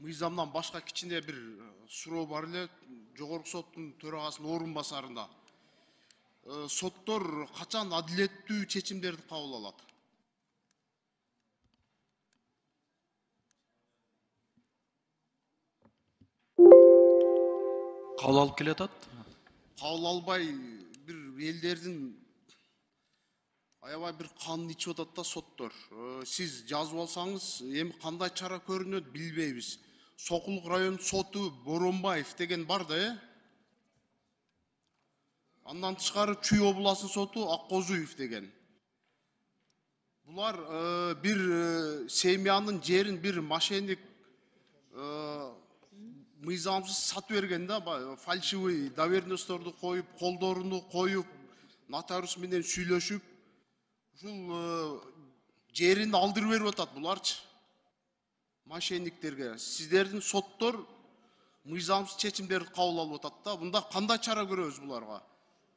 мыйзамдан башка кичине бир суроо бар эле. Жогорку соттун төрагасынын орун басарында. Соттор качан адилеттүү чечимдерди кабыл алат? Кабыл алып келатат. Кабыл албай бир элдердин аябай бир канын ичип атат да соттор. Сиз жазып алсаңыз, эми кандай чара көрүнөт билбейбиз. Сокулук район соту Боронбаев деген бар да, Андан тышкары Чүй областын соту Аккозуев деген. Булар бир семьянын жерин бир мошенник мыйзамсыз сатып берген да, фальшивый доверенностьторду коюп, колдоруну коюп, нотариус менен сүйлөшүп, ушул жерин алдырып берип атат буларчы. Мошенниктерге. Сиздердин соттор мыйзамсыз чечимдерди кабыл алып атат да. Мында кандай чара көрөбүз буларга?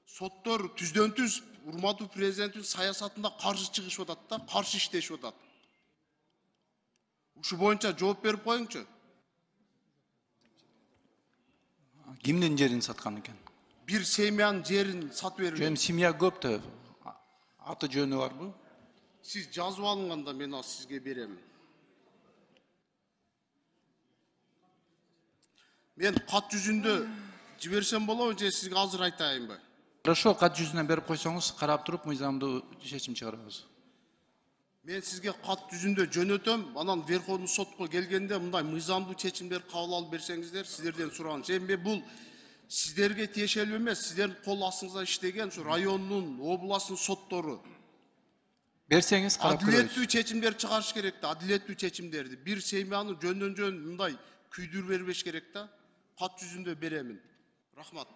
Соттор түздөн түз урматтуу президенттин саясатында каршы чыгышып атат да, каршы иштешип атат. Ушу боюнча жооп берип коюңчу. Кимдин жерин саткан экен? Бир семьянын жерин сатып берген. Семья көп да. Аты жөнү барбы? Сиз жазып алынганда мен ал сизге берем. Мен кат жүзүндө жиберсем болобу же сизге азыр айтайынбы? Хорошо, кат жүзүнөн берип койсоңуз, карап туруп мыйзамдуу чечим чыгарабыз. Мен сизге кат жүзүндө жөнөтөм, анан Верховный сотко келгенде мындай мыйзамдуу чечимдер кабыл алып берсеңиздер, сиздерден сураган. Эми бул сиздерге тиешелүү эмес, сиздердин кол астыңызда иштеген ушу райондун, областтын соттору. Берсеңиз карап көрөбүз. Адилеттүү чечимдер чыгарыш керек да, адилеттүү чечимдерди. Бир семьяны жөндөн жөн мындай күйдүрүп бербеш керек да. Кат жүзүндө беремин. Рахмат.